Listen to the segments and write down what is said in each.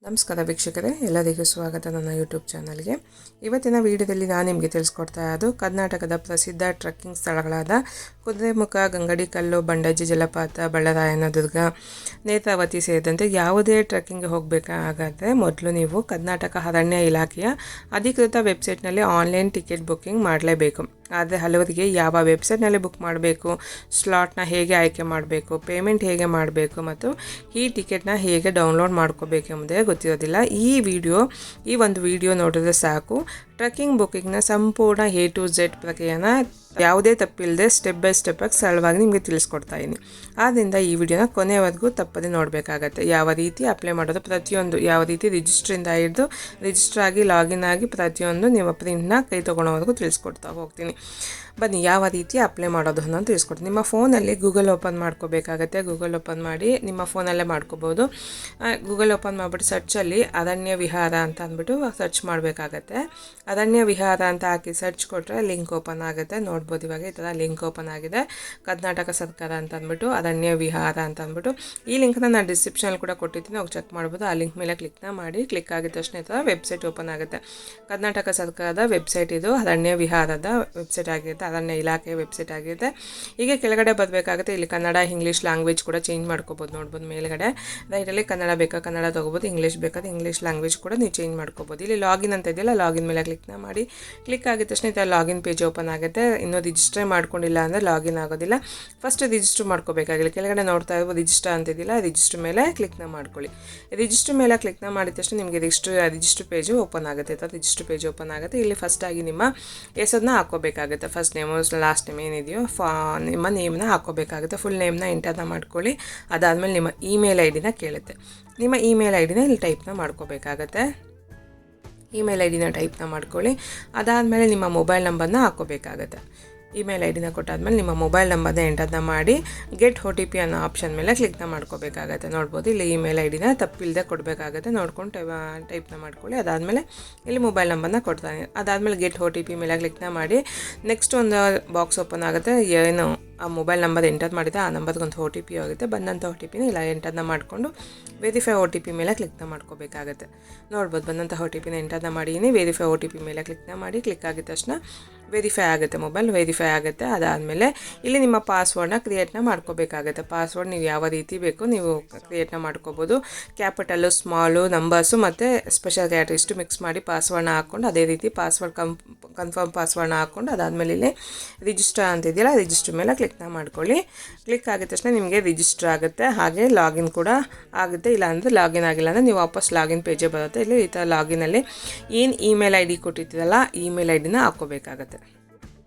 ನಮಸ್ಕಾರ ವೀಕ್ಷಕರೇ, ಎಲ್ಲರಿಗೂ ಸ್ವಾಗತ ನನ್ನ ಯೂಟ್ಯೂಬ್ ಚಾನಲ್ಗೆ. ಇವತ್ತಿನ ವಿಡಿಯೋದಲ್ಲಿ ನಾನು ನಿಮಗೆ ತಿಳಿಸ್ಕೊಡ್ತಾ ಇರೋದು ಕರ್ನಾಟಕದ ಪ್ರಸಿದ್ಧ ಟ್ರೆಕ್ಕಿಂಗ್ ಸ್ಥಳಗಳಾದ ಕುದುರೆಮುಖ, ಗಂಗಡಿಕಲ್ಲು, ಬಂಡಜ್ಜಿ ಜಲಪಾತ, ಬಳ್ಳರಾಯನ ದುರ್ಗ, ನೇತ್ರಾವತಿ ಸೇರಿದಂತೆ ಯಾವುದೇ ಟ್ರೆಕ್ಕಿಂಗ್ಗೆ ಹೋಗಬೇಕಾಗಾದರೆ ಮೊದಲು ನೀವು ಕರ್ನಾಟಕ ಅರಣ್ಯ ಇಲಾಖೆಯ ಅಧಿಕೃತ ವೆಬ್ಸೈಟ್ನಲ್ಲಿ ಆನ್ಲೈನ್ ಟಿಕೆಟ್ ಬುಕ್ಕಿಂಗ್ ಮಾಡಲೇಬೇಕು. ಆದರೆ ಹಲವರಿಗೆ ಯಾವ ವೆಬ್ಸೈಟ್ನಲ್ಲಿ ಬುಕ್ ಮಾಡಬೇಕು, ಸ್ಲಾಟ್ನ ಹೇಗೆ ಆಯ್ಕೆ ಮಾಡಬೇಕು, ಪೇಮೆಂಟ್ ಹೇಗೆ ಮಾಡಬೇಕು ಮತ್ತು ಈ ಟಿಕೆಟ್ನ ಹೇಗೆ ಡೌನ್ಲೋಡ್ ಮಾಡ್ಕೋಬೇಕೆಂಬುದೇ ಗೊತ್ತಿರೋದಿಲ್ಲ. ಈ ಒಂದು ವಿಡಿಯೋ ನೋಡಿದ್ರೆ ಸಾಕು, ಟ್ರೆಕ್ಕಿಂಗ್ ಬುಕ್ಕಿಂಗ್ನ ಸಂಪೂರ್ಣ A to Z ಪ್ರಕ್ರಿಯೆನ ಯಾವುದೇ ತಪ್ಪಿಲ್ಲದೆ ಸ್ಟೆಪ್ ಬೈ ಸ್ಟೆಪ್ ಆಗಿ ಸರಳವಾಗಿ ನಿಮಗೆ ತಿಳಿಸ್ಕೊಡ್ತಾ ಇದ್ದೀನಿ. ಆದ್ದರಿಂದ ಈ ವಿಡಿಯೋನ ಕೊನೆಯವರೆಗೂ ತಪ್ಪದೆ ನೋಡಬೇಕಾಗತ್ತೆ. ಯಾವ ರೀತಿ ಅಪ್ಲೈ ಮಾಡೋದು ಪ್ರತಿಯೊಂದು, ಯಾವ ರೀತಿ ರಿಜಿಸ್ಟ್ರಿಂದ ಹಿಡಿದು ರಿಜಿಸ್ಟರ್ ಆಗಿ ಲಾಗಿನ್ ಆಗಿ ಪ್ರತಿಯೊಂದು ನಿಮ್ಮ ಪ್ರಿಂಟ್ನ ಕೈ ತೊಗೊಳೋವರೆಗೂ ತಿಳಿಸ್ಕೊಡ್ತಾ ಹೋಗ್ತೀನಿ. ಬನ್ನಿ, ಯಾವ ರೀತಿ ಅಪ್ಲೈ ಮಾಡೋದು ಅನ್ನೋದು ತಿಳಿಸ್ಕೊಡ್ತೀನಿ. ನಿಮ್ಮ ಫೋನಲ್ಲಿ ಗೂಗಲ್ ಓಪನ್ ಮಾಡ್ಕೋಬೇಕಾಗತ್ತೆ. ಗೂಗಲ್ ಓಪನ್ ಮಾಡಿ ನಿಮ್ಮ ಫೋನಲ್ಲೇ ಮಾಡ್ಕೋಬೋದು. ಗೂಗಲ್ ಓಪನ್ ಮಾಡಿಬಿಟ್ಟು ಸರ್ಚಲ್ಲಿ ಅರಣ್ಯ ವಿಹಾರ ಅಂತ ಅಂದ್ಬಿಟ್ಟು ಸರ್ಚ್ ಮಾಡಬೇಕಾಗತ್ತೆ. ಅರಣ್ಯ ವಿಹಾರ ಅಂತ ಹಾಕಿ ಸರ್ಚ್ ಕೊಟ್ಟರೆ ಲಿಂಕ್ ಓಪನ್ ಆಗುತ್ತೆ. ನೋಡ್ಬೋದು, ಇವಾಗ ಈ ಥರ ಲಿಂಕ್ ಓಪನ್ ಆಗಿದೆ. ಕರ್ನಾಟಕ ಸರ್ಕಾರ ಅಂತ ಅಂದ್ಬಿಟ್ಟು ಅರಣ್ಯ ವಿಹಾರ ಅಂತ ಅಂದ್ಬಿಟ್ಟು ಈ ಲಿಂಕ್ನ ನಾನು ಡಿಸ್ಕ್ರಿಪ್ಷನಲ್ಲಿ ಕೂಡ ಕೊಟ್ಟಿದ್ದೀನಿ, ಹೋಗಿ ಚೆಕ್ ಮಾಡ್ಬೋದು. ಆ ಲಿಂಕ್ ಮೇಲೆ ಕ್ಲಿಕ್ನ ಮಾಡಿ, ಕ್ಲಿಕ್ ಆಗಿದ ತಕ್ಷಣ ಈ ಥರ ವೆಬ್ಸೈಟ್ ಓಪನ್ ಆಗುತ್ತೆ. ಕರ್ನಾಟಕ ಸರ್ಕಾರದ ವೆಬ್ಸೈಟ್ ಇದು, ಅರಣ್ಯ ವಿಹಾರದ ವೆಬ್ಸೈಟ್ ಆಗಿರುತ್ತೆ, ಅರಣ್ಯ ಇಲಾಖೆಯ ವೆಬ್ಸೈಟ್ ಆಗಿರುತ್ತೆ. ಹೀಗೆ ಕೆಳಗಡೆ ಬರಬೇಕಾಗುತ್ತೆ. ಇಲ್ಲಿ ಕನ್ನಡ, ಇಂಗ್ಲೀಷ್ ಲ್ಯಾಂಗ್ವೇಜ್ ಕೂಡ ಚೇಂಜ್ ಮಾಡ್ಕೋಬೋದು. ನೋಡ್ಬೋದು ಮೇಲ್ಗಡೆ ರೈಟಲ್ಲಿ ಕನ್ನಡ ಬೇಕಾ ಕನ್ನಡ ತೊಗೋಬೋದು, ಇಂಗ್ಲೀಷ್ ಬೇಕಾದ್ರೆ ಇಂಗ್ಲೀಷ್ ಲ್ಯಾಂಗ್ವೇಜ್ ಕೂಡ ನೀವು ಚೇಂಜ್ ಮಾಡ್ಕೋಬೋದು. ಇಲ್ಲಿ ಲಾಗಿನ್ ಅಂತ ಇದೆಯಲ್ಲ, ಲಾಗಿನ್ ಮೇಲೆ ಕ್ಲಿಕ್ನ ಮಾಡಿ, ಕ್ಲಿಕ್ ಆಗಿದ ತಕ್ಷಣ ಈ ಥರ ಲಾಗಿನ್ ಪೇಜ್ ಓಪನ್ ಆಗುತ್ತೆ. ಇನ್ನೂ ರಿಜಿಸ್ಟರ್ ಮಾಡ್ಕೊಂಡಿಲ್ಲ ಅಂದರೆ ಲಾಗಿನ್ ಆಗೋದಿಲ್ಲ. ಫಸ್ಟ್ ರಿಜಿಸ್ಟರ್ ಮಾಡ್ಕೋಬೇಕಾಗಿಲ್ಲ. ಕೆಳಗಡೆ ನೋಡ್ತಾ ಇರ್ಬೋದು ರಿಜಿಸ್ಟರ್ ಅಂತಿದ್ದಿಲ್ಲ, ರಿಜಿಸ್ಟರ್ ಮೇಲೆ ಕ್ಲಿಕ್ನ ಮಾಡ್ಕೊಳ್ಳಿ. ರಿಜಿಸ್ಟರ್ ಮೇಲೆ ಕ್ಲಿಕ್ನ ಮಾಡಿದ ತಕ್ಷಣ ನಿಮಗೆ ರಿಜಿಸ್ಟರ್ ಪೇಜು ಓಪನ್ ಆಗುತ್ತೆ. ರಿಜಿಸ್ಟರ್ ಪೇಜ್ ಓಪನ್ ಆಗುತ್ತೆ. ಇಲ್ಲಿ ಫಸ್ಟಾಗಿ ನಿಮ್ಮ ಹೆಸರನ್ನ ಹಾಕೋಬೇಕಾಗುತ್ತೆ. ಫಸ್ಟ್ ನೇಮು, ಲಾಸ್ಟ್ ನೇಮ್ ಏನಿದೆಯೋ ನಿಮ್ಮ ನೇಮ್ನ ಹಾಕೋಬೇಕಾಗುತ್ತೆ. ಫುಲ್ ನೇಮ್ನ ಎಂಟರ್ನ ಮಾಡ್ಕೊಳ್ಳಿ. ಅದಾದಮೇಲೆ ನಿಮ್ಮ ಇಮೇಲ್ ಐ ಡಿನ ಕೇಳುತ್ತೆ. ನಿಮ್ಮ ಇಮೇಲ್ ಐ ಡಿನ ಇಲ್ಲಿ ಟೈಪ್ನ ಮಾಡ್ಕೋಬೇಕಾಗತ್ತೆ. ಇಮೇಲ್ ಐ ಡಿನ ಟೈಪ್ನ ಮಾಡ್ಕೊಳ್ಳಿ. ಅದಾದಮೇಲೆ ನಿಮ್ಮ ಮೊಬೈಲ್ ನಂಬರ್ನ ಹಾಕೋಬೇಕಾಗತ್ತೆ. ಇಮೇಲ್ ಐ ಡಿನ ಕೊಟ್ಟಾದ್ಮೇಲೆ ನಿಮ್ಮ ಮೊಬೈಲ್ ನಂಬರ್ನ ಎಂಟರ್ನ ಮಾಡಿ ಗೆಟ್ OTP ಅನ್ನೋ ಆಪ್ಷನ್ ಮೇಲೆ ಕ್ಲಿಕ್ನ ಮಾಡ್ಕೋಬೇಕಾಗತ್ತೆ. ನೋಡ್ಬೋದು, ಇಲ್ಲಿ ಇಮೇಲ್ ಐ ಡಿನ ತಪ್ಪಿಲ್ಲದೆ ಕೊಡಬೇಕಾಗತ್ತೆ. ನೋಡ್ಕೊಂಡು ಟೈಪ್ನ ಮಾಡ್ಕೊಳ್ಳಿ. ಅದಾದಮೇಲೆ ಇಲ್ಲಿ ಮೊಬೈಲ್ ನಂಬರ್ನ ಕೊಡ್ತಾನೆ. ಅದಾದಮೇಲೆ ಗೆಟ್ OTP ಮೇಲೆ ಕ್ಲಿಕ್ನ ಮಾಡಿ ನೆಕ್ಸ್ಟ್ ಒಂದು ಬಾಕ್ಸ್ ಓಪನ್ ಆಗುತ್ತೆ. ಏನು ಆ ಮೊಬೈಲ್ ನಂಬರ್ ಎಂಟರ್ ಮಾಡಿದೆ ಆ ನಂಬರ್ಗೊಂದು OTP ಆಗುತ್ತೆ. ಬಂದಂಥ OTPನ ಇಲ್ಲ ಎಂಟರ್ನ ಮಾಡಿಕೊಂಡು ವೆರಿಫೈ OTP ಮೇಲೆ ಕ್ಲಿಕ್ನ ಮಾಡ್ಕೋಬೇಕಾಗತ್ತೆ. ನೋಡ್ಬೋದು, ಬಂದಂಥ OTPನ ಎಂಟರ್ನ ಮಾಡಿದ್ದೀನಿ. ವೆರಿಫೈ OTP ಮೇಲೆ ಕ್ಲಿಕ್ನ ಮಾಡಿ, ಕ್ಲಿಕ್ ಆಗಿದ ತಕ್ಷಣ ವೆರಿಫೈ ಆಗುತ್ತೆ, ಮೊಬೈಲ್ ವೆರಿಫೈ ಆಗುತ್ತೆ. ಅದಾದಮೇಲೆ ಇಲ್ಲಿ ನಿಮ್ಮ ಪಾಸ್ವರ್ಡ್ನ ಕ್ರಿಯೇಟ್ನ ಮಾಡ್ಕೋಬೇಕಾಗುತ್ತೆ. ಪಾಸ್ವರ್ಡ್ ನೀವು ಯಾವ ರೀತಿ ಬೇಕು ನೀವು ಕ್ರಿಯೇಟ್ನ ಮಾಡ್ಕೋಬೋದು. ಕ್ಯಾಪಿಟಲ್ಲು, ಸ್ಮಾಲು, ನಂಬರ್ಸು ಮತ್ತು ಸ್ಪೆಷಲ್ ಕ್ಯಾರೆಕ್ಟರ್ ಇಷ್ಟು ಮಿಕ್ಸ್ ಮಾಡಿ ಪಾಸ್ವರ್ಡ್ನ ಹಾಕ್ಕೊಂಡು ಅದೇ ರೀತಿ ಪಾಸ್ವರ್ಡ್ ಕನ್ಫರ್ಮ್ ಪಾಸ್ವರ್ಡ್ನ ಹಾಕ್ಕೊಂಡು ಅದಾದಮೇಲೆ ಇಲ್ಲಿ ರಿಜಿಸ್ಟರ್ ಅಂತಿದೆಯಲ್ಲ, ರಿಜಿಸ್ಟರ್ ಮೇಲೆ ಕ್ಲಿಕ್ನ ಮಾಡ್ಕೊಳ್ಳಿ. ಕ್ಲಿಕ್ ಆಗಿದ ತಕ್ಷಣ ನಿಮಗೆ ರಿಜಿಸ್ಟರ್ ಆಗುತ್ತೆ. ಹಾಗೆ ಲಾಗಿನ್ ಕೂಡ ಆಗುತ್ತೆ. ಇಲ್ಲಾಂದರೆ ಲಾಗಿನ್ ಆಗಿಲ್ಲ ಅಂದರೆ ನೀವು ವಾಪಸ್ ಲಾಗಿನ್ ಪೇಜೇ ಬರುತ್ತೆ. ಇಲ್ಲಿ ಈ ಥರ ಲಾಗಿನಲ್ಲಿ ಏನು ಇಮೇಲ್ ಐ ಡಿ ಕೊಟ್ಟಿರ್ತೀರಲ್ಲ ಇಮೇಲ್ ಐ ಡಿನ ಹಾಕ್ಕೋಬೇಕಾಗತ್ತೆ.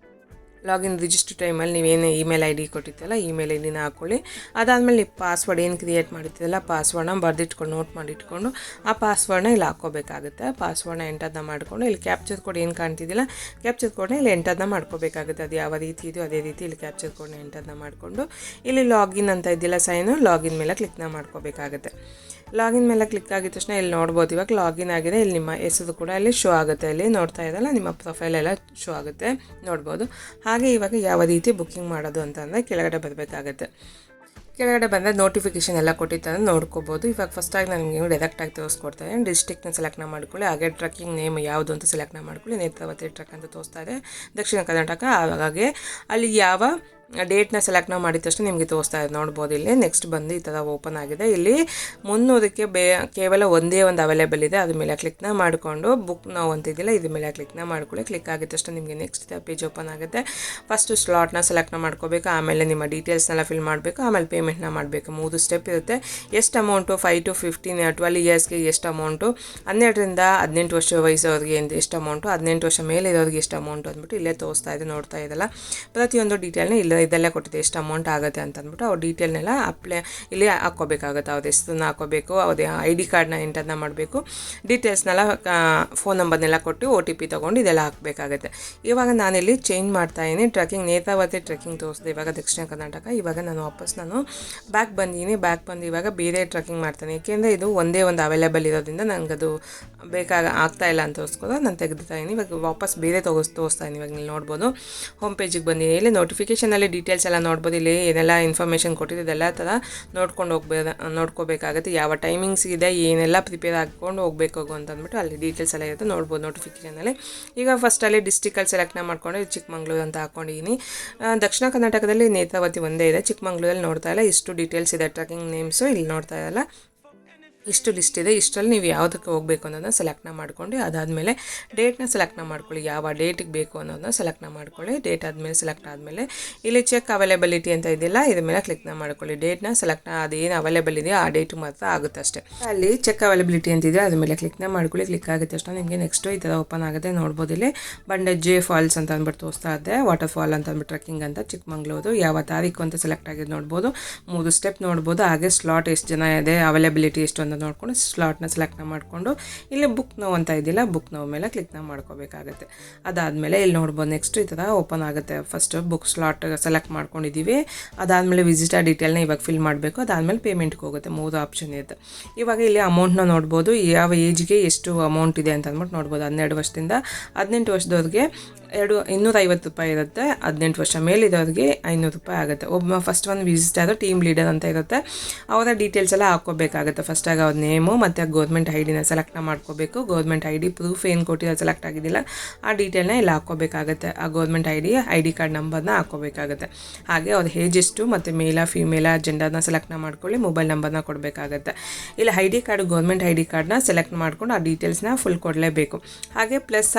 ಲಾಗಿನ್ ರಿಜಿಸ್ಟರ್ ಟೈಮಲ್ಲಿ ನೀವೇನು ಇಮೇಲ್ ಐ ಡಿ ಕೊಟ್ಟಿರ್ತೀರಲ್ಲ ಇಮೇಲ್ ಐ ಡಿನ ಹಾಕ್ಕೊಳ್ಳಿ. ಅದಾದಮೇಲೆ ನೀವು ಪಾಸ್ವರ್ಡ್ ಏನು ಕ್ರಿಯೇಟ್ ಮಾಡಿರ್ತೀರಲ್ಲ ಪಾಸ್ವರ್ಡ್ನ ಬರೆದಿಟ್ಕೊಂಡು ನೋಟ್ ಮಾಡಿಟ್ಕೊಂಡು ಆ ಪಾಸ್ವರ್ಡ್ನ ಇಲ್ಲಿ ಹಾಕ್ಕೋಬೇಕಾಗುತ್ತೆ. ಪಾಸ್ವರ್ಡ್ನ ಎಂಟರ್ನ ಮಾಡಿಕೊಂಡು ಇಲ್ಲಿ ಕ್ಯಾಪ್ಚರ್ ಕೋಡ್ ಏನು ಕಾಣ್ತಿದ್ದಿಲ್ಲ ಕ್ಯಾಪ್ಚರ್ ಕೋಡ್ನ ಇಲ್ಲಿ ಎಂಟರ್ನ ಮಾಡ್ಕೋಬೇಕಾಗುತ್ತೆ. ಅದು ಯಾವ ರೀತಿ ಇದೆಯೋ ಅದೇ ರೀತಿ ಇಲ್ಲಿ ಕ್ಯಾಪ್ಚರ್ ಕೋಡ್ನ ಎಂಟರ್ನ ಮಾಡಿಕೊಂಡು ಇಲ್ಲಿ ಲಾಗಿನ್ ಅಂತ ಇದ್ದಿಲ್ಲ ಸೈನು, ಲಾಗಿನ್ ಮೇಲೆ ಕ್ಲಿಕ್ನ ಮಾಡ್ಕೋಬೇಕಾಗುತ್ತೆ. ಲಾಗಿನ್ ಮೇಲೆ ಕ್ಲಿಕ್ ಆಗಿದ ತಕ್ಷಣ ಇಲ್ಲಿ ನೋಡ್ಬೋದು, ಇವಾಗ ಲಾಗಿನ್ ಆಗಿದೆ. ಇಲ್ಲಿ ನಿಮ್ಮ ಹೆಸರು ಕೂಡ ಇಲ್ಲಿ ಶೋ ಆಗುತ್ತೆ. ಇಲ್ಲಿ ನೋಡ್ತಾ ಇದ್ದಲ್ಲ ನಿಮ್ಮ ಪ್ರೊಫೈಲ್ ಎಲ್ಲ ಶೋ ಆಗುತ್ತೆ, ನೋಡ್ಬೋದು. ಹಾಗೆ ಇವಾಗ ಯಾವ ರೀತಿ ಬುಕ್ಕಿಂಗ್ ಮಾಡೋದು ಅಂತಂದರೆ ಕೆಳಗಡೆ ಬರಬೇಕಾಗತ್ತೆ. ಕೆಳಗಡೆ ಬಂದರೆ ನೋಟಿಫಿಕೇಷನ್ ಎಲ್ಲ ಕೊಟ್ಟಿರ್ತಾರೆ ನೋಡ್ಕೋಬೋದು. ಇವಾಗ ಫಸ್ಟಾಗಿ ನಾನು ನಿಮಗೆ ಡೈರೆಕ್ಟಾಗಿ ತೋರಿಸ್ಕೊಡ್ತಾ ಇದ್ದೀನಿ. ಡಿಸ್ಟ್ರಿಕ್ಟ್ನ ಸೆಲೆಕ್ಟ್ನ ಮಾಡ್ಕೊಳ್ಳಿ. ಹಾಗೆ ಟ್ರೆಕ್ಕಿಂಗ್ ನೇಮ್ ಯಾವುದು ಅಂತ ಸೆಲೆಕ್ಟ್ನ ಮಾಡ್ಕೊಳ್ಳಿ. ನೇತ್ರಾವತಿ ಟ್ರೆಕ್ ಅಂತ ತೋರಿಸ್ತಾ ಇದೆ, ದಕ್ಷಿಣ ಕರ್ನಾಟಕ. ಹಾಗೆ ಅಲ್ಲಿ ಯಾವ ಡೇಟ್ನ ಸೆಲೆಕ್ಟ್ನ ಮಾಡಿದ ತಕ್ಷಣ ನಿಮಗೆ ತೋರಿಸ್ತಾ ಇದೆ, ನೋಡ್ಬೋದು. ಇಲ್ಲಿ ನೆಕ್ಸ್ಟ್ ಬಂದು ಈ ಥರ ಓಪನ್ ಆಗಿದೆ. ಇಲ್ಲಿ 300ಕ್ಕೆ ಕೇವಲ ಒಂದೇ ಒಂದು ಅವೈಲೇಬಲ್ ಇದೆ. ಅದ್ರ ಮೇಲೆ ಕ್ಲಿಕ್ನ ಮಾಡಿಕೊಂಡು ಬುಕ್ ನಾವು ಅಂತಿದ್ದಿಲ್ಲ ಇದ್ರ ಮೇಲೆ ಕ್ಲಿಕ್ನ ಮಾಡ್ಕೊಳ್ಳಿ. ಕ್ಲಿಕ್ ಆಗಿದ ತಕ್ಷಣ ನಿಮಗೆ ನೆಕ್ಸ್ಟ್ ಪೇಜ್ ಓಪನ್ ಆಗುತ್ತೆ. ಫಸ್ಟು ಸ್ಲಾಟ್ನ ಸೆಲೆಕ್ಟ್ನ ಮಾಡ್ಕೋಬೇಕು, ಆಮೇಲೆ ನಿಮ್ಮ ಡೀಟೇಲ್ಸ್ನೆಲ್ಲ ಫಿಲ್ ಮಾಡಬೇಕು, ಆಮೇಲೆ ಪೇಮೆಂಟ್ನ ಮಾಡಬೇಕು. 3 ಸ್ಟೆಪ್ ಇರುತ್ತೆ. ಎಷ್ಟು ಅಮೌಂಟು 5 to 15 12 ಇಯರ್ಸ್ಗೆ ಎಷ್ಟು ಅಮೌಂಟು, 12ರಿಂದ 18 ವರ್ಷ ವಯಸ್ಸವ್ರಿಗೆ ಎಷ್ಟು ಅಮೌಂಟು, 18 ವರ್ಷ ಮೇಲೆ ಇರೋರಿಗೆ ಎಷ್ಟು ಅಮೌಂಟು ಅಂದ್ಬಿಟ್ಟು ಇಲ್ಲೇ ತೋರಿಸ್ತಾ ಇದೆ, ನೋಡ್ತಾ ಇದ್ದಲ್ಲ. ಪ್ರತಿಯೊಂದು ಡೀಟೇಲ್ನ ಇದೆಲ್ಲ ಕೊಟ್ಟಿದೆ ಎಷ್ಟು ಅಮೌಂಟ್ ಆಗುತ್ತೆ ಅಂತ ಅಂದ್ಬಿಟ್ಟು ಅವ್ರ ಡೀಟೇಲ್ನೆಲ್ಲ ಇಲ್ಲಿ ಹಾಕ್ಕೋಬೇಕಾಗುತ್ತೆ. ಅವ್ರ ಹೆಸರನ್ನ ಹಾಕೋಬೇಕು, ಅವ್ರದ್ದು ID ಕಾರ್ಡ್ನ ಎಂಟರ್ನ ಮಾಡಬೇಕು, ಡೀಟೇಲ್ಸ್ನೆಲ್ಲ ಫೋನ್ ನಂಬರ್ನೆಲ್ಲ ಕೊಟ್ಟು OTP ತೊಗೊಂಡು ಇದೆಲ್ಲ ಹಾಕಬೇಕಾಗುತ್ತೆ. ಇವಾಗ ನಾನಿಲ್ಲಿ ಚೇಂಜ್ ಮಾಡ್ತಾಯಿದ್ದೀನಿ. ಟ್ರೆಕ್ಕಿಂಗ್ ನೇತ್ರಾವತಿ ಟ್ರೆಕ್ಕಿಂಗ್ ತೋರಿಸಿದೆ ಇವಾಗ ದಕ್ಷಿಣ ಕರ್ನಾಟಕ. ಇವಾಗ ನಾನು ವಾಪಸ್ ಬ್ಯಾಕ್ ಬಂದಿದ್ದೀನಿ. ಬ್ಯಾಕ್ ಬಂದು ಇವಾಗ ಬೇರೆ ಟ್ರೆಕ್ಕಿಂಗ್ ಮಾಡ್ತಾನೆ, ಏಕೆಂದರೆ ಇದು ಒಂದೇ ಒಂದು ಅವೈಲೇಬಲ್ ಇರೋದ್ರಿಂದ ನನಗದು ಆಗ್ತಾ ಇಲ್ಲ ಅಂತ ತೋರಿಸ್ಕೋದು ನಾನು ತೆಗೆದುತ್ತಾ ಇದ್ದೀನಿ. ಇವಾಗ ವಾಪಸ್ ಬೇರೆ ತೋರಿಸ್ತಾ ಇದ್ದೀನಿ. ಇವಾಗ ನೀವು ನೋಡ್ಬೋದು ಹೋಮ್ ಪೇಜಿಗೆ ಬಂದಿದ್ದೀನಿ. ಇಲ್ಲಿ ನೋಟಿಫಿಕೇಷನಲ್ಲಿ ಆದಮೇಲೆ ಡೀಟೇಲ್ಸ್ ಎಲ್ಲ ನೋಡ್ಬೋದು. ಇಲ್ಲಿ ಏನೆಲ್ಲ ಇನ್ಫಾರ್ಮೇಷನ್ ಕೊಟ್ಟಿದೆ ಇದೆಲ್ಲ ಥರ ನೋಡ್ಕೋಬೇಕಾಗುತ್ತೆ. ಯಾವ ಟೈಮಿಂಗ್ಸ್ ಇದೆ, ಏನೆಲ್ಲ ಪ್ರಿಪೇರ್ ಹಾಕ್ಕೊಂಡು ಹೋಗಬೇಕು ಅಂತಂದ್ಬಿಟ್ಟು ಅಲ್ಲಿ ಡೀಟೇಲ್ಸ್ ಎಲ್ಲ ಇರುತ್ತೆ ನೋಡ್ಬೋದು ನೋಟಿಫಿಕೇಷನಲ್ಲಿ. ಈಗ ಫಸ್ಟಲ್ಲಿ ಡಿಸ್ಟಿಕಲ್ಲಿ ಸೆಲೆಕ್ಟ್ನ ಮಾಡ್ಕೊಂಡು ಚಿಕ್ಕಮಂಗ್ಳೂರು ಅಂತ ಹಾಕ್ಕೊಂಡಿದ್ದೀನಿ. ದಕ್ಷಿಣ ಕರ್ನಾಟಕದಲ್ಲಿ ನೇತ್ರಾವತಿ ಒಂದೇ ಇದೆ, ಚಿಕ್ಕಮಂಗ್ಳೂರಲ್ಲಿ ನೋಡ್ತಾ ಇಲ್ಲ. ಇಷ್ಟು ಡೀಟೇಲ್ಸ್ ಇದೆ, ಟ್ರೆಕ್ಕಿಂಗ್ ನೇಮ್ಸು ಇಲ್ಲಿ ನೋಡ್ತಾ ಇಲ್ಲ. ಇಷ್ಟು ಲಿಸ್ಟ್ ಇದೆ. ಇಷ್ಟರಲ್ಲಿ ನೀವು ಯಾವುದಕ್ಕೆ ಹೋಗಬೇಕು ಅನ್ನೋದನ್ನ ಸೆಲೆಕ್ಟ್ನ ಮಾಡ್ಕೊಂಡು ಅದಾದಮೇಲೆ ಡೇಟ್ನ ಸೆಲೆಕ್ಟ್ನ ಮಾಡ್ಕೊಳ್ಳಿ. ಯಾವ ಡೇಟಿಗೆ ಬೇಕು ಅನ್ನೋದನ್ನ ಸೆಲೆಕ್ಟ್ನ ಮಾಡ್ಕೊಳ್ಳಿ. ಡೇಟ್ ಆದಮೇಲೆ ಸೆಲೆಕ್ಟ್ ಆದಮೇಲೆ ಇಲ್ಲಿ ಚೆಕ್ ಅವೈಲೇಬಿಲಿಟಿ ಅಂತ ಇದೆಯಲ್ಲ, ಇದ್ರ ಮೇಲೆ ಕ್ಲಿಕ್ನ ಮಾಡ್ಕೊಳ್ಳಿ. ಡೇಟ್ನ ಸೆಲೆಕ್ಟ್ ಅದೇನು ಅವೈಲೇಬಲ್ ಇದೆಯೋ ಆ ಡೇಟ್ ಮಾತ್ರ ಆಗುತ್ತೆ ಅಷ್ಟೇ. ಅಲ್ಲಿ ಚೆಕ್ ಅವೈಲೇಬಿಲಿಟಿ ಅಂತಿದೆ, ಅದ್ರ ಮೇಲೆ ಕ್ಲಿಕ್ನ ಮಾಡ್ಕೊಳ್ಳಿ. ಕ್ಲಿಕ್ ಆಗುತ್ತೆ ಅಷ್ಟೇ ನಿಮಗೆ ನೆಕ್ಸ್ಟು ಈ ಥರ ಓಪನ್ ಆಗುತ್ತೆ. ನೋಡ್ಬೋದು ಇಲ್ಲಿ ಬಂಡಜ್ಜೆ ಫಾಲ್ಸ್ ಅಂತ ಅಂದ್ಬಿಟ್ಟು ತೋರಿಸ್ತಾ ಇದೆ. ವಾಟರ್ ಫಾಲ್ ಅಂತ ಅಂದ್ಬಿಟ್ಟು ಟ್ರೆಕ್ಕಿಂಗ್ ಅಂತ ಚಿಕ್ಕಮಂಗ್ಳೂರು. ಯಾವ ತಾರೀಕು ಅಂತ ಸೆಲೆಕ್ಟ್ ಆಗಿದೆ ನೋಡ್ಬೋದು. 3 ಸ್ಟೆಪ್ ನೋಡ್ಬೋದು. ಹಾಗೆ ಸ್ಲಾಟ್ ಎಷ್ಟು ಜನ ಇದೆ, ಅವೈಲೇಬಿಲಿಟಿ ಎಷ್ಟು ಅಂತ ನೋಡ್ಕೊಂಡು ಸ್ಲಾಟ್ನ ಸೆಲೆಕ್ಟ್ನ ಮಾಡಿಕೊಂಡು ಇಲ್ಲಿ ಬುಕ್ ನೋ ಅಂತ ಇದೆಯಲ್ಲ, ಬುಕ್ ನೋ ಮೇಲೆ ಕ್ಲಿಕ್ನ ಮಾಡ್ಕೋಬೇಕಾಗುತ್ತೆ. ಅದಾದಮೇಲೆ ಇಲ್ಲಿ ನೋಡ್ಬೋದು ನೆಕ್ಸ್ಟ್ ಈ ಥರ ಓಪನ್ ಆಗುತ್ತೆ. ಫಸ್ಟ್ ಬುಕ್ ಸ್ಲಾಟ್ ಸೆಲೆಕ್ಟ್ ಮಾಡ್ಕೊಂಡಿದ್ದೀವಿ. ಅದಾದಮೇಲೆ ವಿಸಿಟರ್ ಡೀಟೇಲ್ನ ಇವಾಗ ಫಿಲ್ ಮಾಡಬೇಕು. ಅದಾದಮೇಲೆ ಪೇಮೆಂಟ್ಗೆ ಹೋಗುತ್ತೆ. 3 ಆಪ್ಷನ್ ಇರುತ್ತೆ. ಇವಾಗ ಇಲ್ಲಿ ಅಮೌಂಟ್ನ ನೋಡ್ಬೋದು. ಯಾವ ಏಜ್ಗೆ ಎಷ್ಟು ಅಮೌಂಟ್ ಇದೆ ಅಂತ ಅಂದ್ಬಿಟ್ಟು ನೋಡ್ಬೋದು. 12 ವರ್ಷದಿಂದ 18 ವರ್ಷದವ್ರಿಗೆ 250 ರೂಪಾಯಿ ಇರುತ್ತೆ. 18 ವರ್ಷ ಮೇಲಿರೋರಿಗೆ 500 ರೂಪಾಯಿ ಆಗುತ್ತೆ. ಒಬ್ಬ ಫಸ್ಟ್ ಒಂದು ವಿಸಿಟರ್ ಟೀಮ್ ಲೀಡರ್ ಅಂತ ಇರುತ್ತೆ, ಅವರ ಡೀಟೇಲ್ಸ್ ಎಲ್ಲ ಹಾಕ್ಕೋಬೇಕಾಗುತ್ತೆ. ಫಸ್ಟಾಗಿ ಅವ್ರ ನೇಮು ಮತ್ತು ಗೌರ್ಮೆಂಟ್ ಐಡಿನ ಸೆಲೆಕ್ಟ್ನ ಮಾಡ್ಕೋಬೇಕು. ಗೌರ್ಮೆಂಟ್ ಐಡಿ ಪ್ರೂಫ್ ಏನು ಕೊಟ್ಟಿರೋ ಸೆಲೆಕ್ಟ್ ಆಗಿದ್ದಿಲ್ಲ ಆ ಡೀಟೇಲ್ನ ಇಲ್ಲಿ ಹಾಕ್ಕೋಬೇಕಾಗುತ್ತೆ. ಆ ಗೌರ್ಮೆಂಟ್ ಐಡಿ ಕಾರ್ಡ್ ನಂಬರ್ನ ಹಾಕ್ಕೋಬೇಕಾಗುತ್ತೆ. ಹಾಗೆ ಅವ್ರ ಏಜ್ ಎಷ್ಟು ಮತ್ತು ಮೇಲಾ ಫೀಮೇಲಾ ಜೆಂಡರ್ನ ಸೆಲೆಕ್ಟ್ನ ಮಾಡ್ಕೊಳ್ಳಿ. ಮೊಬೈಲ್ ನಂಬರ್ನ ಕೊಡಬೇಕಾಗುತ್ತೆ. ಇಲ್ಲಿ ಐಡಿ ಕಾರ್ಡ್ ಗೌರ್ಮೆಂಟ್ ಐಡಿ ಕಾರ್ಡ್ನ ಸೆಲೆಕ್ಟ್ ಮಾಡ್ಕೊಂಡು ಆ ಡೀಟೇಲ್ಸ್ನ ಫುಲ್ ಕೊಡಲೇಬೇಕು. ಹಾಗೆ ಪ್ಲಸ್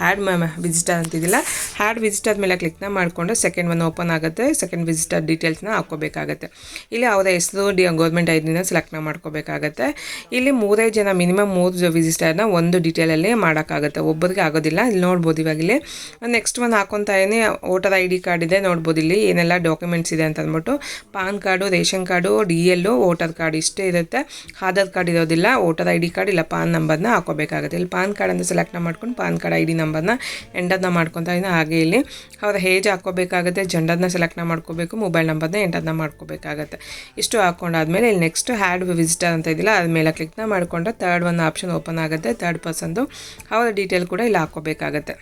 ಹ್ಯಾಡ್ ವಿಸಿಟರ್ ಅಂತಿದ್ದಿಲ್ಲ, ಹ್ಯಾಡ್ ವಿಸಿಟರ್ ಮೇಲೆ ಕ್ಲಿಕ್ನ ಮಾಡಿಕೊಂಡು ಸೆಕೆಂಡ್ ಒನ್ ಓಪನ್ ಆಗುತ್ತೆ. ಸೆಕೆಂಡ್ ವಿಸಿಟರ್ ಡೀಟೇಲ್ಸ್ನ ಹಾಕ್ಕೋಬೇಕಾಗುತ್ತೆ. ಇಲ್ಲಿ ಅವರ ಹೆಸರು ಗೌರ್ಮೆಂಟ್ ಐಡಿನ ಸೆಲೆಕ್ಟ್ನ ಮಾಡ್ಕೋಬೇಕಾಗತ್ತೆ. ಇಲ್ಲಿ 3 ಜನ ಮಿನಿಮಮ್ 3 ವಿಸಿಟರ್ನ ಒಂದು ಡೀಟೇಲಲ್ಲಿ ಮಾಡೋಕ್ಕಾಗುತ್ತೆ, ಒಬ್ಬರಿಗೆ ಆಗೋದಿಲ್ಲ. ಇಲ್ಲಿ ನೋಡ್ಬೋದು ಇವಾಗ ಇಲ್ಲಿ ನೆಕ್ಸ್ಟ್ ಒಂದು ಹಾಕೊತಾ ಏನೇ ವೋಟರ್ ಐಡಿ ಕಾರ್ಡ್ ಇದೆ ನೋಡ್ಬೋದು. ಇಲ್ಲಿ ಏನೆಲ್ಲ ಡಾಕ್ಯುಮೆಂಟ್ಸ್ ಇದೆ ಅಂತ ಅಂದ್ಬಿಟ್ಟು PAN card, ration card, DL, voter card ಇಷ್ಟೇ ಇರುತ್ತೆ. ಆಧಾರ್ ಕಾರ್ಡ್ ಇರೋದಿಲ್ಲ. ವೋಟರ್ ಐಡಿ ಕಾರ್ಡ್ ಇಲ್ಲ ಪಾನ್ ನಂಬರ್ನ ಹಾಕೋಬೇಕಾಗುತ್ತೆ. ಇಲ್ಲಿ ಪಾನ್ ಕಾರ್ಡ್ ಅಂತ ಸೆಲೆಕ್ಟ್ನ ಮಾಡ್ಕೊಂಡು ಪಾನ್ ಕಾರ್ಡ್ ID ನಂಬರ್ನ ಎಂಟರ್ನ ಮಾಡ್ಕೊತಾ ಇದ್ದೀನಿ. ಹಾಗೆ ಇಲ್ಲಿ ಅವರ ಏಜ್ ಹಾಕ್ಕೋಬೇಕಾಗುತ್ತೆ. ಜೆಂಡರ್ನ ಸೆಲೆಕ್ಟ್ನ ಮಾಡ್ಕೋಬೇಕು. ಮೊಬೈಲ್ ನಂಬರ್ನ ಎಂಟರ್ನ ಮಾಡ್ಕೋಬೇಕಾಗುತ್ತೆ. ಇಷ್ಟು ಹಾಕ್ಕೊಂಡಾದ್ಮೇಲೆ ಇಲ್ಲಿ ನೆಕ್ಸ್ಟ್ ಹ್ಯಾಡ್ ವಿಸಿಟರ್ ಅಂತ ಇದಿಲ್ಲ ಅದ್ರ ಮೇಲೆ ಕ್ಲಿಕ್ನ ಮಾಡಿಕೊಂಡ್ರೆ ಥರ್ಡ್ ಒಂದು ಆಪ್ಷನ್ ಓಪನ್ ಆಗುತ್ತೆ. ಥರ್ಡ್ ಪರ್ಸನ್ದು ಅವರ ಡೀಟೇಲ್ ಕೂಡ ಇಲ್ಲಿ ಹಾಕ್ಕೋಬೇಕಾಗತ್ತೆ.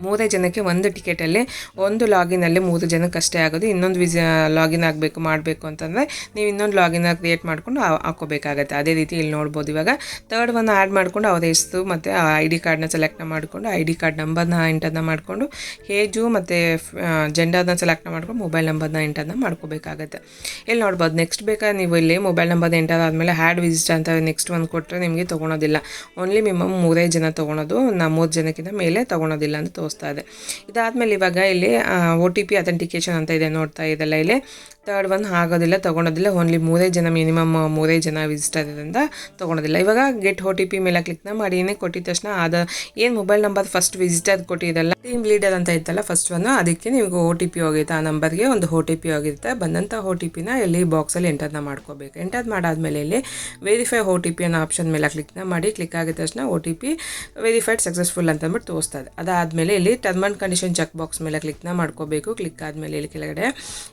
3 ಜನಕ್ಕೆ ಒಂದು ಟಿಕೆಟಲ್ಲಿ ಒಂದು ಲಾಗಿನಲ್ಲಿ 3 ಜನಕ್ಕೆ ಅಷ್ಟೇ ಆಗೋದು. ಇನ್ನೊಂದು ಲಾಗಿನ್ ಮಾಡಬೇಕು ಅಂತಂದರೆ ನೀವು ಇನ್ನೊಂದು ಲಾಗಿನ್ ಕ್ರಿಯೇಟ್ ಮಾಡ್ಕೊಂಡು ಹಾಕ್ಕೋಬೇಕಾಗತ್ತೆ. ಅದೇ ರೀತಿ ಇಲ್ಲಿ ನೋಡ್ಬೋದು ಇವಾಗ ಥರ್ಡ್ ಒಂದು ಆ್ಯಡ್ ಮಾಡ್ಕೊಂಡು ಅವ್ರ ಹೆಸರು ಮತ್ತು ID ಕಾರ್ಡ್ನ ಸೆಲೆಕ್ಟ್ನ ಮಾಡಿಕೊಂಡು ID ಕಾರ್ಡ್ ನಂಬರ್ನ ಎಂಟರ್ನ ಮಾಡಿಕೊಂಡು ಏಜು ಮತ್ತು ಜೆಂಡರ್ನ ಸೆಲೆಕ್ಟ್ನ ಮಾಡ್ಕೊಂಡು ಮೊಬೈಲ್ ನಂಬರ್ನ ಎಂಟರ್ನ ಮಾಡ್ಕೋಬೇಕಾಗತ್ತೆ. ಇಲ್ಲಿ ನೋಡ್ಬೋದು ನೆಕ್ಸ್ಟ್ ಬೇಕಾದ್ರೆ ನೀವು ಇಲ್ಲಿ ಮೊಬೈಲ್ ನಂಬರ್ನ ಎಂಟರ್ ಆದಮೇಲೆ ಹ್ಯಾಡ್ ವಿಸಿಟ್ ಅಂತ ನೆಕ್ಸ್ಟ್ ಒಂದು ಕೊಟ್ಟರೆ ನಿಮಗೆ ತೊಗೊಳೋದಿಲ್ಲ. ಓನ್ಲಿ ಮಿನಿಮಮ್ 3 ಜನ ತೊಗೊಳೋದು, 3 ಜನಕ್ಕಿಂತ ಮೇಲೆ ತೊಗೊಳೋದಿಲ್ಲ ಅಂತ ತೋರಿಸ್ತಾ ಇದೆ. ಇದಾದಮೇಲೆ ಇವಾಗ ಇಲ್ಲಿ OTP ಅಥೆಂಟಿಕೇಶನ್ ಅಂತ ಇದೆ ನೋಡ್ತಾ ಇದೆಲ್ಲ. ಇಲ್ಲಿ ಥರ್ಡ್ ಒನ್ ಆಗೋದಿಲ್ಲ, ತೊಗೊಳೋದಿಲ್ಲ. ಓನ್ಲಿ 3 ಜನ ಮಿನಿಮಮ್ 3 ಜನ ವಿಸಿಟರ್ ಇರೋದ್ರಿಂದ ತೊಗೊಳೋದಿಲ್ಲ. ಇವಾಗ ಗೆಟ್ OTP ಮೇಲೆ ಕ್ಲಿಕ್ನ ಮಾಡಿ ಏನೇ ಕೊಟ್ಟಿದ ತಕ್ಷಣ ಏನು ಮೊಬೈಲ್ ನಂಬರ್ ಫಸ್ಟ್ ವಿಸಿಟರ್ ಕೊಟ್ಟಿದ್ದಲ್ಲ ಟೀಮ್ ಲೀಡರ್ ಅಂತ ಇತ್ತಲ್ಲ ಫಸ್ಟ್ ಒನ್, ಅದಕ್ಕೆ ನಿಮಗೆ OTP ಹೋಗಿರುತ್ತೆ. ಆ ನಂಬರ್ಗೆ ಒಂದು OTP ಹೋಗಿರುತ್ತೆ. ಬಂದಂಥ OTPನ ಇಲ್ಲಿ ಬಾಕ್ಸಲ್ಲಿ ಎಂಟರ್ನ ಮಾಡ್ಕೋಬೇಕು. ಎಂಟರ್ ಮಾಡಾದ್ಮೇಲೆ ಇಲ್ಲಿ ವೆರಿಫೈ OTP ಅನ್ನೋ ಆಪ್ಷನ್ ಮೇಲೆ ಕ್ಲಿಕ್ನ ಮಾಡಿ. ಕ್ಲಿಕ್ ಆಗಿದ ತಕ್ಷಣ OTP ವೆರಿಫೈಡ್ ಸಕ್ಸಸ್ಫುಲ್ ಅಂತ ಅಂದ್ಬಿಟ್ಟು ತೋರಿಸ್ತಾ ಇದೆ. ಅದಾದಮೇಲೆ ಇಲ್ಲಿ term and condition check box ಮೇಲೆ ಕ್ಲಿಕ್ನ ಮಾಡ್ಕೋಬೇಕು. ಕ್ಲಿಕ್ ಆದಮೇಲೆ ಇಲ್ಲಿ ಕೆಳಗಡೆ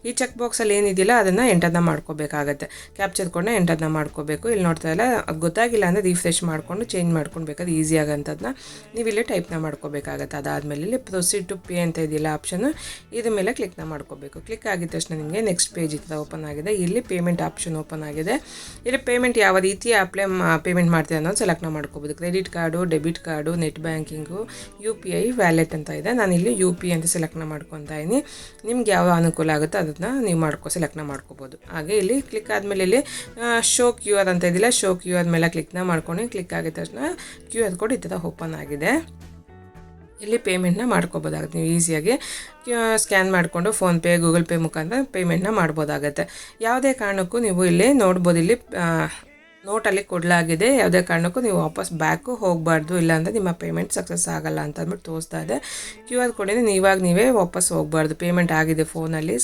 ಈ ಚೆಕ್ ಬಾಕ್ಸಲ್ಲಿ ಏನಿದೆಯಲ್ಲ ಅದನ್ನು ಎಂಟರ್ನ ಮಾಡ್ಕೋಬೇಕಾಗತ್ತೆ. ಕ್ಯಾಪ್ಚರ್ ಕೊಡನ್ನ ಎಂಟರ್ನ ಮಾಡ್ಕೋಬೇಕು. ಇಲ್ಲಿ ನೋಡ್ತಾ ಇಲ್ಲ ಗೊತ್ತಾಗಿಲ್ಲ ಅಂದರೆ ರಿಫ್ರೆಶ್ ಮಾಡಿಕೊಂಡು ಚೇಂಜ್ ಮಾಡ್ಕೊಳ್ಬೇಕಾದ್ರೆ ಈಸಿ ಆಗೋಂಥದ್ದನ್ನ ನೀವು ಇಲ್ಲಿ ಟೈಪ್ನ ಮಾಡ್ಕೋಬೇಕಾಗತ್ತೆ. ಅದಾದಮೇಲೆ ಇಲ್ಲಿ ಪ್ರೊಸೀಡ್ ಟು ಪೇ ಅಂತ ಇದೆಯಲ್ಲ ಆಪ್ಷನ್ನು, ಇದ್ರ ಮೇಲೆ ಕ್ಲಿಕ್ನ ಮಾಡ್ಕೋಬೇಕು. ಕ್ಲಿಕ್ ಆಗಿದ ತಕ್ಷಣ ನಿಮಗೆ ನೆಕ್ಸ್ಟ್ ಪೇಜ್ ಈ ಥರ ಓಪನ್ ಆಗಿದೆ. ಇಲ್ಲಿ ಪೇಮೆಂಟ್ ಆಪ್ಷನ್ ಓಪನ್ ಆಗಿದೆ. ಇಲ್ಲಿ ಪೇಮೆಂಟ್ ಯಾವ ರೀತಿ ಪೇಮೆಂಟ್ ಮಾಡ್ತೀವಿ ಅನ್ನೋದು ಸೆಲೆಕ್ಟ್ನ ಮಾಡ್ಕೋಬೋದು. Credit card, debit card, net banking, UPI, wallet ಅಂತ ಇದೆ. ನಾನು ಇಲ್ಲಿ UPI ಅಂತ ಸೆಲೆಕ್ಟ್ನ ಮಾಡ್ಕೊತಾ ಇದ್ದೀನಿ. ನಿಮ್ಗೆ ಯಾವ ಅನುಕೂಲ ಆಗುತ್ತೋ ಅದನ್ನು ನೀವು ಸೆಲೆಕ್ಟ್ನ ಮಾಡ್ಕೋಬೋದು. ಹಾಗೆ ಇಲ್ಲಿ ಕ್ಲಿಕ್ ಆದಮೇಲೆ ಇಲ್ಲಿ ಶೋ QR ಅಂತ ಇದಿಲ್ಲ, ಶೋ QR ಮೇಲೆ ಕ್ಲಿಕ್ನ ಮಾಡ್ಕೊಂಡು ಕ್ಲಿಕ್ ಆಗಿದ ತಕ್ಷಣ QR ಕೋಡ್ ಈ ಥರ ಓಪನ್ ಆಗಿದೆ. ಇಲ್ಲಿ ಪೇಮೆಂಟ್ನ ಮಾಡ್ಕೋಬೋದಾಗುತ್ತೆ. ನೀವು ಈಸಿಯಾಗಿ ಸ್ಕ್ಯಾನ್ ಮಾಡಿಕೊಂಡು ಫೋನ್ಪೇ, ಗೂಗಲ್ ಪೇ ಮುಖಾಂತರ ಪೇಮೆಂಟ್ನ ಮಾಡ್ಬೋದಾಗತ್ತೆ. ಯಾವುದೇ ಕಾರಣಕ್ಕೂ ನೀವು ಇಲ್ಲಿ ನೋಡ್ಬೋದು, ಇಲ್ಲಿ ನೋಟಲ್ಲಿ ಕೊಡಲಾಗಿದೆ. ಯಾವುದೇ ಕಾರಣಕ್ಕೂ ನೀವು ವಾಪಸ್ ಬ್ಯಾಕು ಹೋಗಬಾರ್ದು, ಇಲ್ಲಾಂದರೆ ನಿಮ್ಮ ಪೇಮೆಂಟ್ ಸಕ್ಸಸ್ ಆಗಲ್ಲ ಅಂತ ಅಂದ್ಬಿಟ್ಟು ತೋರಿಸ್ತಾ ಇದೆ. QR ಕೋಡಿಂದ ನೀವೇ ವಾಪಸ್ ಹೋಗಬಾರ್ದು. ಪೇಮೆಂಟ್ ಆಗಿದೆ ಫೋನಲ್ಲಿ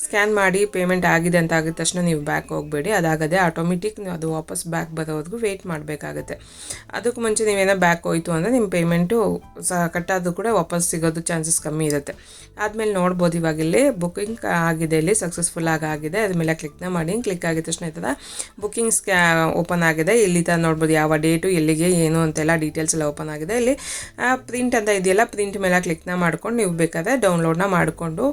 ಸ್ಕ್ಯಾನ್ ಮಾಡಿ ಪೇಮೆಂಟ್ ಆಗಿದೆ ಅಂತ ಆಗಿದ ತಕ್ಷಣ ನೀವು ಬ್ಯಾಕ್ ಹೋಗಬೇಡಿ. ಅದಾಗದೆ ಆಟೋಮೆಟಿಕ್ ಅದು ವಾಪಸ್ ಬ್ಯಾಕ್ ಬರೋವರೆಗೂ ವೆಯ್ಟ್ ಮಾಡಬೇಕಾಗುತ್ತೆ. ಅದಕ್ಕೂ ಮುಂಚೆ ನೀವೇನೋ ಬ್ಯಾಕ್ ಹೋಯಿತು ಅಂದರೆ ನಿಮ್ಮ ಪೇಮೆಂಟು ಕಟ್ಟಾದರೂ ಕೂಡ ವಾಪಸ್ ಸಿಗೋದು ಚಾನ್ಸಸ್ ಕಮ್ಮಿ ಇರುತ್ತೆ. ಆದಮೇಲೆ ನೋಡ್ಬೋದು ಇವಾಗ ಇಲ್ಲಿ ಬುಕ್ಕಿಂಗ್ ಆಗಿದೆ, ಇಲ್ಲಿ ಸಕ್ಸಸ್ಫುಲ್ ಆಗಿದೆ. ಅದ್ರ ಮೇಲೆ ಕ್ಲಿಕ್ನ ಮಾಡಿ. ಕ್ಲಿಕ್ ಆಗಿದ ತಕ್ಷಣ ಈ ಥರ ಬುಕ್ಕಿಂಗ್ಸ್ ಓಪನ್ ಆಗಿದೆ. ಇಲ್ಲಿ ತ ನೋಡ್ಬೋದು ಯಾವ ಡೇಟು ಎಲ್ಲಿಗೆ ಏನು ಅಂತೆಲ್ಲ ಡೀಟೇಲ್ಸ್ ಎಲ್ಲ ಓಪನ್ ಆಗಿದೆ. ಇಲ್ಲಿ ಪ್ರಿಂಟ್ ಅಂತ ಇದೆಯಲ್ಲ, ಪ್ರಿಂಟ್ ಮೇಲೆ ಕ್ಲಿಕ್ನ ಮಾಡ್ಕೊಂಡು ನೀವು ಬೇಕಾದರೆ ಡೌನ್ಲೋಡ್ನ ಮಾಡಿಕೊಂಡು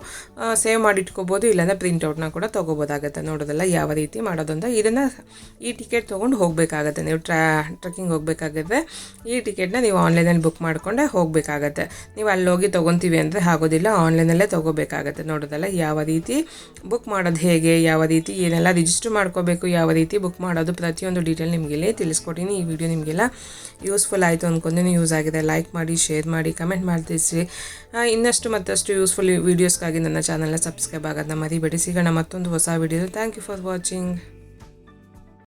ಸೇವ್ ಮಾಡಿ ಇಟ್ಕೋಬೋದು. ಇಲ್ಲಾಂದರೆ ಪ್ರಿಂಟೌಟ್ನ ಕೂಡ ತೊಗೋಬೋದಾಗುತ್ತೆ. ನೋಡೋದಲ್ಲ ಯಾವ ರೀತಿ ಮಾಡೋದು ಅಂತ. ಇದನ್ನು ಈ ಟಿಕೆಟ್ ತೊಗೊಂಡು ಹೋಗಬೇಕಾಗತ್ತೆ. ನೀವು ಟ್ರೆಕ್ಕಿಂಗ್ ಹೋಗಬೇಕಾಗಿದ್ರೆ ಈ ಟಿಕೆಟ್ನ ನೀವು ಆನ್ಲೈನಲ್ಲಿ ಬುಕ್ ಮಾಡಿಕೊಂಡೆ ಹೋಗಬೇಕಾಗತ್ತೆ. ನೀವು ಅಲ್ಲಿ ಹೋಗಿ ತೊಗೊತೀವಿ ಅಂದರೆ ಆಗೋದಿಲ್ಲ, ಆನ್ಲೈನಲ್ಲೇ ತೊಗೋಬೇಕಾಗತ್ತೆ. ನೋಡೋದಲ್ಲ ಯಾವ ರೀತಿ ಬುಕ್ ಮಾಡೋದು ಹೇಗೆ, ಯಾವ ರೀತಿ ಏನೆಲ್ಲ ರಿಜಿಸ್ಟರ್ ಮಾಡ್ಕೋಬೇಕು, ಯಾವ ರೀತಿ ಬುಕ್ ಮಾಡೋದು, ಪ್ರತಿಯೊಂದು ಡೀಟೇಲ್ ನಿಮಗೆಲ್ಲ ತಿಳಿಸ್ಕೊಟ್ಟಿನಿ. ಈ ವಿಡಿಯೋ ನಿಮಗೆಲ್ಲ ಯೂಸ್ಫುಲ್ ಆಯಿತು ಅಂದ್ಕೊಂಡು ಯೂಸ್ ಆಗಿದೆ. ಲೈಕ್ ಮಾಡಿ, ಶೇರ್ ಮಾಡಿ, ಕಮೆಂಟ್ ಮಾಡ್ತಿಸಿ. ಇನ್ನಷ್ಟು ಮತ್ತಷ್ಟು ಯೂಸ್ಫುಲ್ ವೀಡಿಯೋಸ್ಗಾಗಿ ನನ್ನ ಚಾನಲ್ನ ಸಬ್ಸ್ಕ್ರೈಬ್ ಆಗೋದನ್ನ ಮರಿಬೇಡಿ. ಸಿಗೋಣ ಮತ್ತೊಂದು ಹೊಸ video. Thank you for watching.